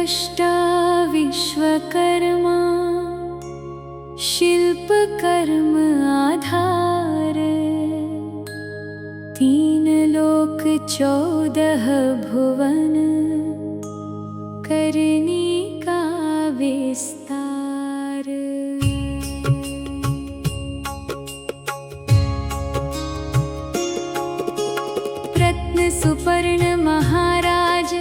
द्रष्टा विश्वकर्मा शिल्प कर्म आधार। 3 लोक 14 भुवन करनी का विस्तार। रत्न सुपर्ण महाराज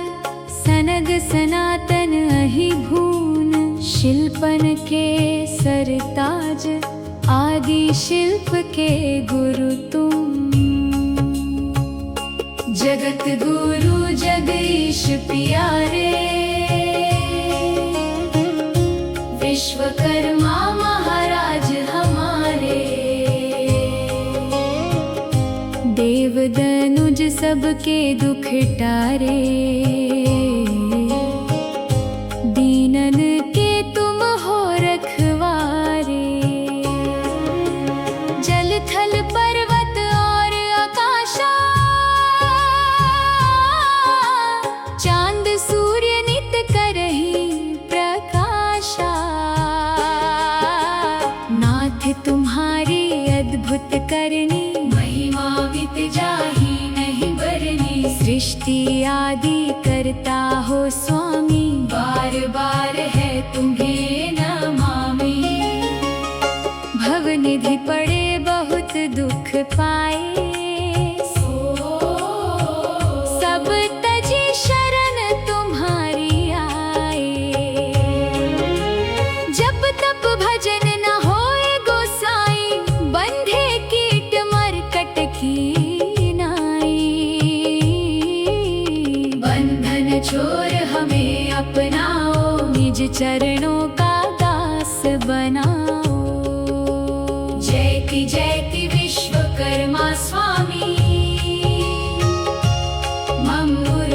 सनग सनातन अहि भून। शिल्पन के सरताज आदि शिल्प के गुरु तुम। जगत गुरु जगदीश प्यारे विश्वकर्मा महाराज हमारे। देव दनुज सबके दुख टारे। दीनन के तुम हो रखवारे। जल थल पर्वत और आकाशा चांद सूर्य नित करहि प्रकाशा। नाथ तुम्हारी अद्भुत करनी महिमा मित जाहि नहीं बरनी। सृष्टि आदि करता हो स्वामी बार बार है तुम्हें नमामि। भवनिधि पड़े बहुत दुख पाए। सब तजी शरण तुम्हारी आए। जब तप भजन न होए गोसाई। बंधे कीट मरकट की नाई। बंधन छोड़ हमें अपनाओ। निज चरणों का दास बनाओ। जय की विश्वकर्मा स्वामी। मम्मुर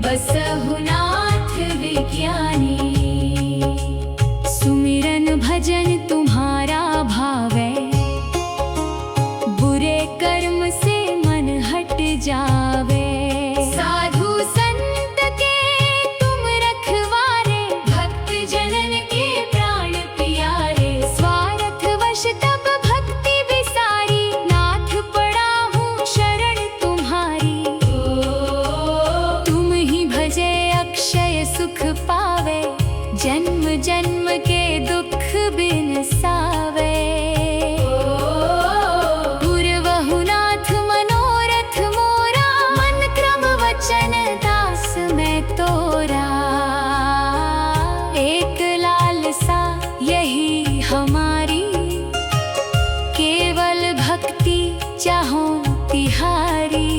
बसहु नाथ विज्ञानी। सुमिरन भजन तुम्हारा भावै। बुरे कर्म से मन हट जावे। साधु संत के तुम रखवारे। भक्त जनन के प्राण प्यारे। स्वार्थ वश तब भक्ति विसारी। नाथ पड़ा हूँ शरण तुम्हारी। तुम ही भजे अक्षय सुख पावे। जन्म जन्म के दुख बिनसावे। पूर्वहु नाथ मनोरथ मोरा। मन क्रम वचन दास मैं तोरा। एक लालसा यही हमारी। केवल भक्ति चाहो तिहारी।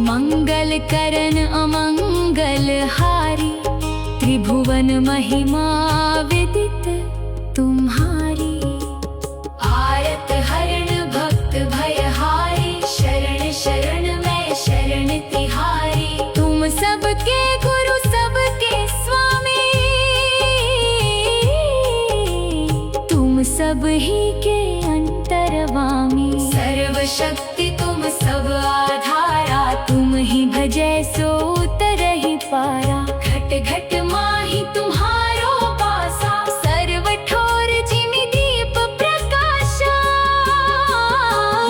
मंगल करन अमंगल हारी। त्रिभुवन महिमा विदित तुम्हारी। आरत हरण भक्त भयहारी। शरण शरण मैं शरण तिहारी। तुम सबके गुरु सबके स्वामी। तुम सब ही के अंतर्वामी। सर्वशक्ति तुम सब आधारा। तुम ही भजै सो तरहि पारा। घट घट माहि तुम्हारो पासा। सर्व ठोर जिमि दीप प्रकाशा।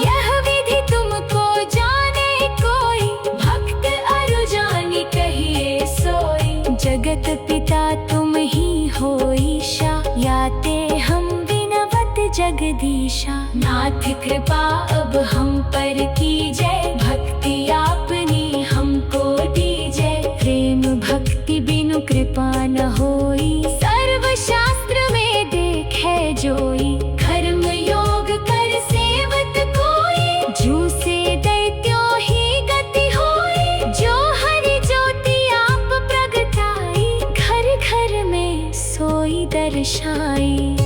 यह विधि तुमको जाने कोई। भक्त अरु जानि कहिए सोई। जगत पिता तुम ही हो ईशा। याते हम विनवत जगदीशा। नाथ कृपा अब हम पर कीजय। भक्ति आपनी हमको दीजय। प्रेम भक्ति बिनु कृपा न होई। सर्व शास्त्र में देखे जोई। कर्म योग कर सेवत कोई। जूसे दैत्यों ही गति होई। जो हरि ज्योति आप प्रगटाई। घर घर में सोई दर्शाई।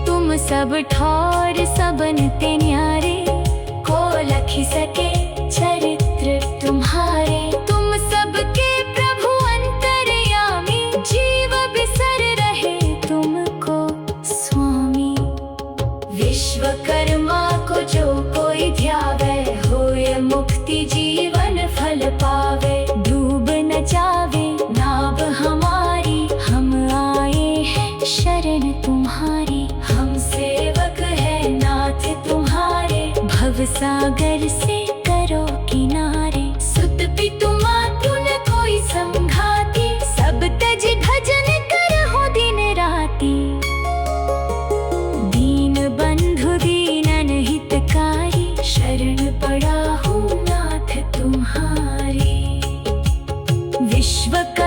तुम सब ठौर सबन ते न्यारे। को लखि सके चरित्र तुम्हारे। तुम सबके प्रभु अंतर्यामी। जीव बिसर रहे तुमको स्वामी। विश्वकर्मा को जो कोई ध्यावे। होए मुक्ति जीवन फल पावे। डूब न जावे सागर से करो किनारे। सुत पितु मातु न कोई संघाती, सब तज भजन करहु दिन राती। दीन बंधु दीनन हितकारी, शरण पड़ा हूँ नाथ तुम्हारे। विश्व का